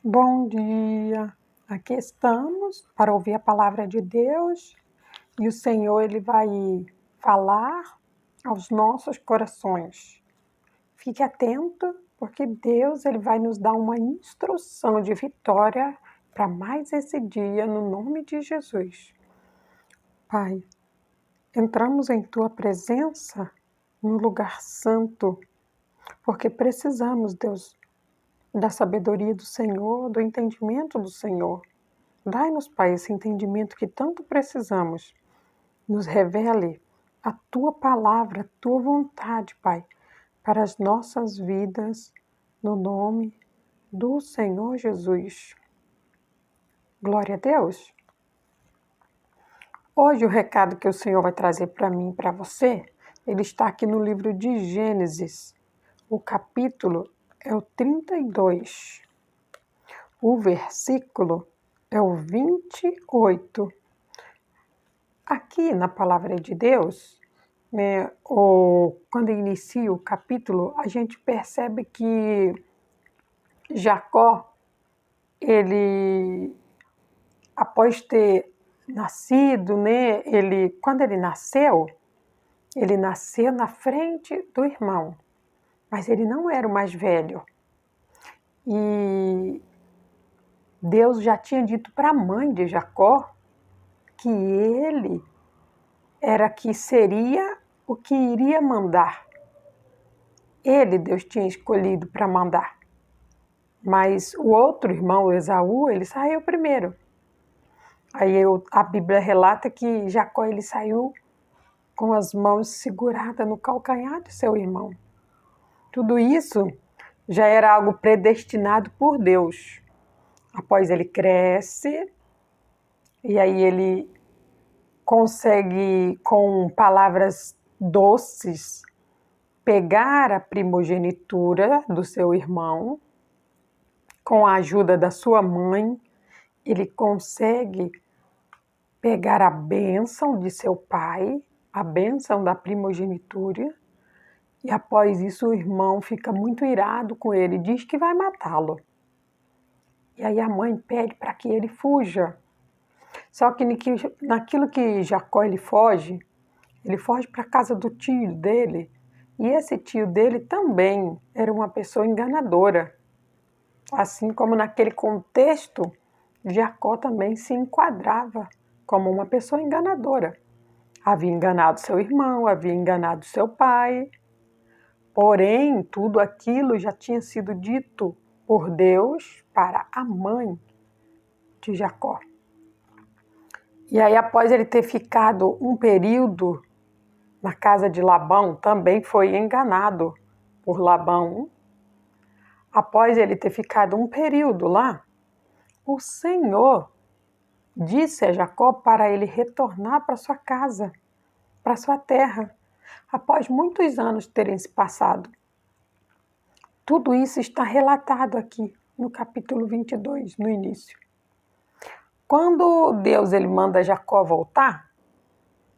Bom dia! Aqui estamos para ouvir a palavra de Deus e o Senhor ele vai falar aos nossos corações. Fique atento, porque Deus ele vai nos dar uma instrução de vitória para mais esse dia, no nome de Jesus. Pai, entramos em Tua presença num lugar santo, porque precisamos, Deus, da sabedoria do Senhor, do entendimento do Senhor. Dai-nos, Pai, esse entendimento que tanto precisamos. Nos revele a Tua palavra, a Tua vontade, Pai, para as nossas vidas, no nome do Senhor Jesus. Glória a Deus. Hoje o recado que o Senhor vai trazer para mim e para você, ele está aqui no livro de Gênesis. O capítulo é o 32. O versículo é o 28. Aqui na palavra de Deus, quando inicia o capítulo, a gente percebe que Jacó, ele, após ter nascido, quando ele nasceu na frente do irmão, mas ele não era o mais velho. E Deus já tinha dito para a mãe de Jacó que ele era que seria o que iria mandar. Deus tinha escolhido para mandar. Mas o outro irmão, Esaú, ele saiu primeiro. Aí a Bíblia relata que Jacó ele saiu com as mãos seguradas no calcanhar de seu irmão. Tudo isso já era algo predestinado por Deus. Após ele cresce, e aí ele consegue, com palavras doces, pegar a primogenitura do seu irmão, com a ajuda da sua mãe, ele consegue pegar a bênção de seu pai, a bênção da primogenitura, e após isso o irmão fica muito irado com ele, diz que vai matá-lo. E aí a mãe pede para que ele fuja. Só que naquilo que Jacó ele foge para a casa do tio dele, e esse tio dele também era uma pessoa enganadora. Assim como naquele contexto, Jacó também se enquadrava como uma pessoa enganadora. Havia enganado seu irmão, havia enganado seu pai, porém tudo aquilo já tinha sido dito por Deus para a mãe de Jacó. E aí, após ele ter ficado um período na casa de Labão, também foi enganado por Labão. Após ele ter ficado um período lá, o Senhor disse a Jacó para ele retornar para sua casa, para sua terra, após muitos anos terem se passado. Tudo isso está relatado aqui no capítulo 22, no início. Quando Deus ele manda Jacó voltar,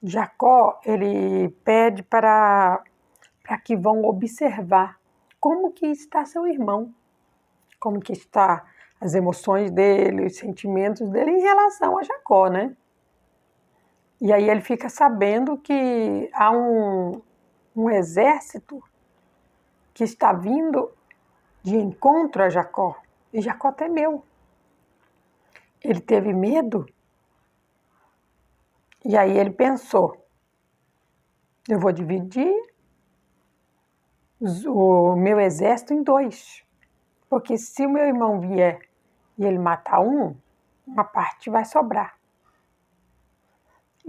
Jacó ele pede para que vão observar como que está seu irmão, como que está as emoções dele, os sentimentos dele em relação a Jacó, né? E aí ele fica sabendo que há um exército que está vindo de encontro a Jacó. E Jacó temeu. Ele teve medo. E aí ele pensou, eu vou dividir o meu exército em dois. Porque se o meu irmão vier e ele matar uma parte vai sobrar.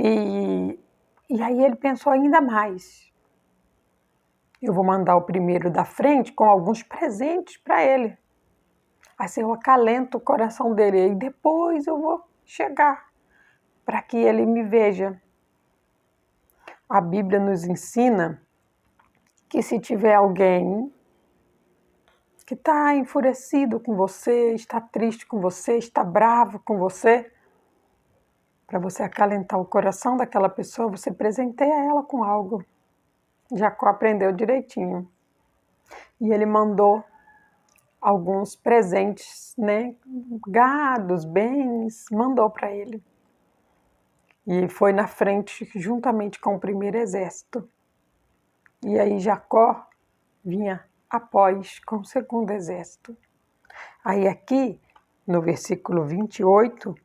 E aí ele pensou ainda mais. Eu vou mandar o primeiro da frente com alguns presentes para ele. Assim eu acalento o coração dele. E depois eu vou chegar para que ele me veja. A Bíblia nos ensina que se tiver alguém que está enfurecido com você, está triste com você, está bravo com você, para você acalentar o coração daquela pessoa, você presenteia ela com algo. Jacó aprendeu direitinho. E ele mandou alguns presentes, né? Gados, bens, mandou para ele. E foi na frente juntamente com o primeiro exército. E aí Jacó vinha após com o segundo exército. Aí aqui, no versículo 28,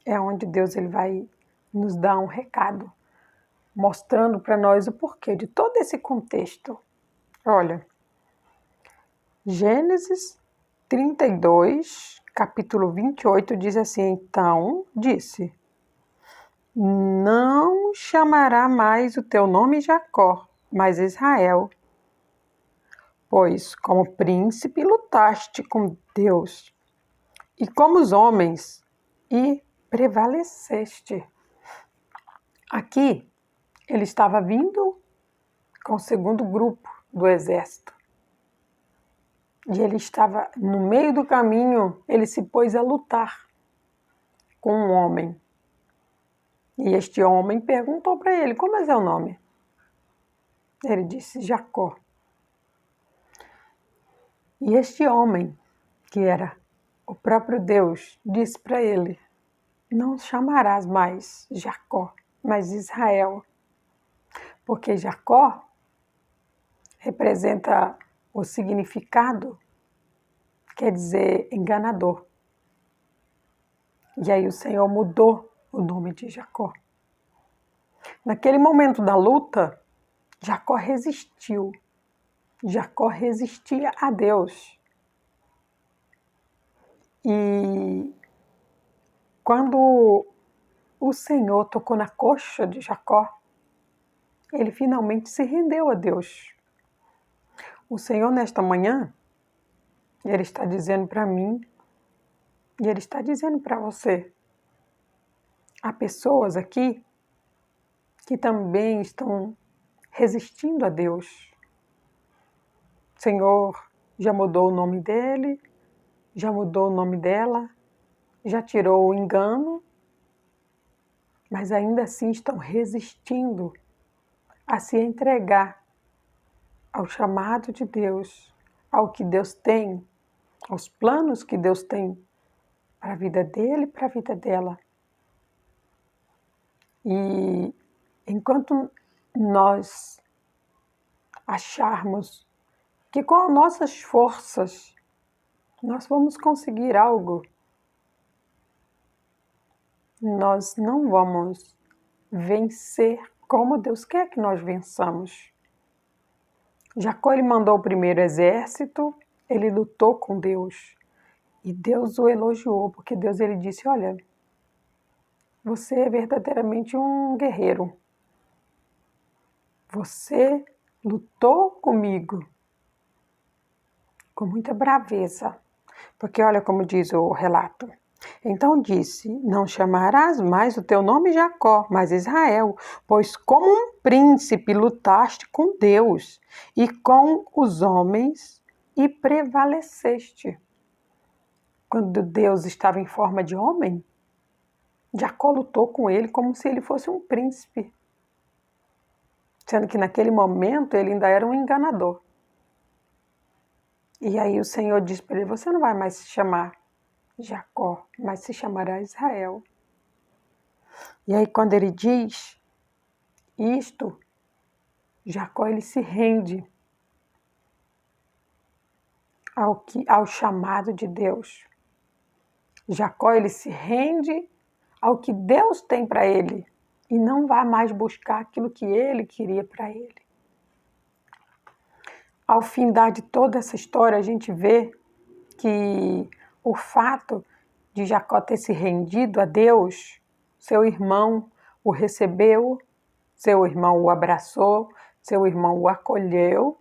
é onde Deus ele vai nos dar um recado, mostrando para nós o porquê de todo esse contexto. Olha, Gênesis 32, capítulo 28, diz assim: Então disse, não chamará mais o teu nome Jacó, mas Israel, pois como príncipe lutaste com Deus e como os homens e prevaleceste. Aqui ele estava vindo com o segundo grupo do exército. E ele estava no meio do caminho, ele se pôs a lutar com um homem. E este homem perguntou para ele: como é seu nome? Ele disse: Jacó. E este homem, que era o próprio Deus, disse para ele: não chamarás mais Jacó, mas Israel. Porque Jacó representa o significado, quer dizer enganador. E aí o Senhor mudou o nome de Jacó. Naquele momento da luta, Jacó resistiu. Jacó resistia a Deus. E quando o Senhor tocou na coxa de Jacó, ele finalmente se rendeu a Deus. O Senhor, nesta manhã, ele está dizendo para mim e ele está dizendo para você. Há pessoas aqui que também estão resistindo a Deus. O Senhor já mudou o nome dele, já mudou o nome dela, já tirou o engano, mas ainda assim estão resistindo a se entregar ao chamado de Deus, ao que Deus tem, aos planos que Deus tem para a vida dele e para a vida dela. E enquanto nós acharmos que com as nossas forças nós vamos conseguir algo, nós não vamos vencer como Deus quer que nós vençamos. Jacó ele mandou o primeiro exército, ele lutou com Deus e Deus o elogiou, porque Deus ele disse: olha, você é verdadeiramente um guerreiro. Você lutou comigo com muita braveza, porque olha como diz o relato. Então disse: não chamarás mais o teu nome Jacó, mas Israel, pois como um príncipe lutaste com Deus e com os homens e prevaleceste. Quando Deus estava em forma de homem, Jacó lutou com ele como se ele fosse um príncipe, sendo que naquele momento ele ainda era um enganador. E aí o Senhor disse para ele: você não vai mais se chamar Jacó, mas se chamará Israel. E aí quando ele diz isto, Jacó ele se rende ao chamado de Deus. Jacó ele se rende ao que Deus tem para ele e não vai mais buscar aquilo que ele queria para ele. Ao findar de toda essa história, a gente vê que o fato de Jacó ter se rendido a Deus, seu irmão o recebeu, seu irmão o abraçou, seu irmão o acolheu,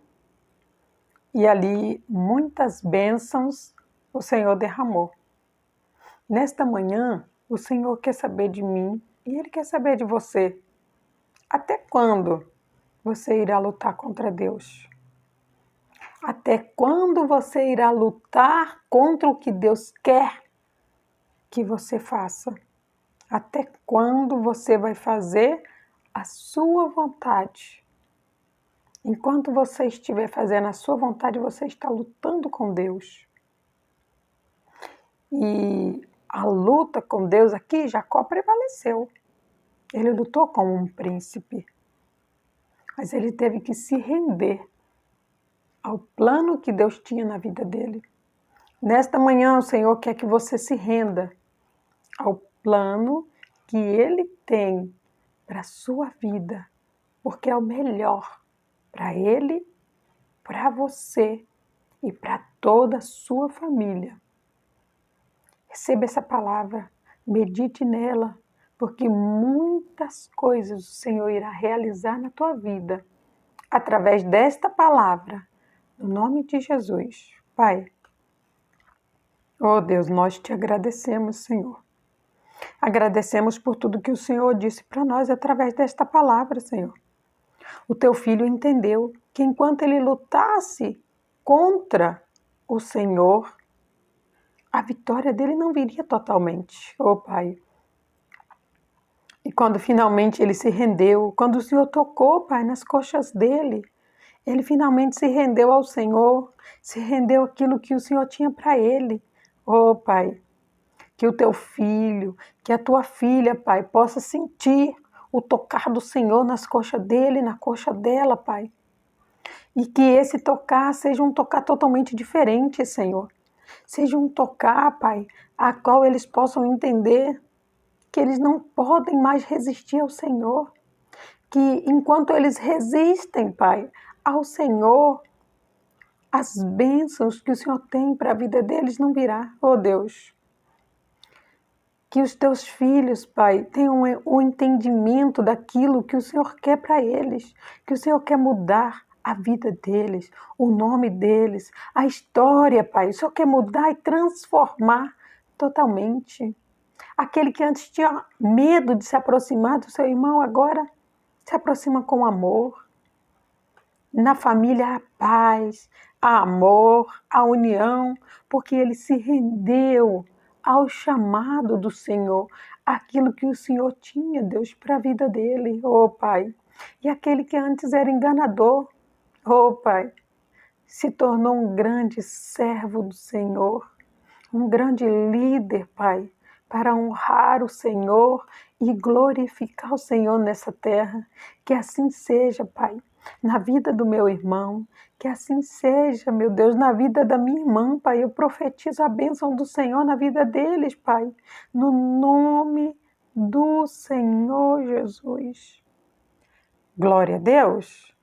e ali muitas bênçãos o Senhor derramou. Nesta manhã, o Senhor quer saber de mim e Ele quer saber de você. Até quando você irá lutar contra Deus? Até quando você irá lutar contra o que Deus quer que você faça? Até quando você vai fazer a sua vontade? Enquanto você estiver fazendo a sua vontade, você está lutando com Deus. E a luta com Deus aqui, Jacó prevaleceu. Ele lutou como um príncipe, mas ele teve que se render ao plano que Deus tinha na vida dele. Nesta manhã, o Senhor quer que você se renda ao plano que Ele tem para a sua vida, porque é o melhor para Ele, para você e para toda a sua família. Receba essa palavra, medite nela, porque muitas coisas o Senhor irá realizar na tua vida através desta palavra, no nome de Jesus. Pai, oh Deus, nós te agradecemos, Senhor. Agradecemos por tudo que o Senhor disse para nós através desta palavra, Senhor. O teu filho entendeu que enquanto ele lutasse contra o Senhor, a vitória dele não viria totalmente, oh Pai. E quando finalmente ele se rendeu, quando o Senhor tocou, Pai, nas coxas dele, ele finalmente se rendeu ao Senhor, se rendeu àquilo que o Senhor tinha para ele. Oh Pai, que o teu filho, que a tua filha, Pai, possa sentir o tocar do Senhor nas coxas dele, na coxa dela, Pai. E que esse tocar seja um tocar totalmente diferente, Senhor. Seja um tocar, Pai, a qual eles possam entender que eles não podem mais resistir ao Senhor. Que enquanto eles resistem, Pai, ao Senhor, as bênçãos que o Senhor tem para a vida deles não virá, oh Deus. Que os teus filhos, Pai, tenham o entendimento daquilo que o Senhor quer para eles, que o Senhor quer mudar a vida deles, o nome deles, a história, Pai. O Senhor quer mudar e transformar totalmente. Aquele que antes tinha medo de se aproximar do seu irmão, agora se aproxima com amor. Na família há paz, há amor, há união, porque ele se rendeu ao chamado do Senhor, aquilo que o Senhor tinha, Deus, para a vida dele, oh Pai. E aquele que antes era enganador, oh Pai, se tornou um grande servo do Senhor, um grande líder, Pai, para honrar o Senhor e glorificar o Senhor nessa terra. Que assim seja, Pai, na vida do meu irmão, que assim seja, meu Deus, na vida da minha irmã, Pai. Eu profetizo a bênção do Senhor na vida deles, Pai, no nome do Senhor Jesus. Glória a Deus.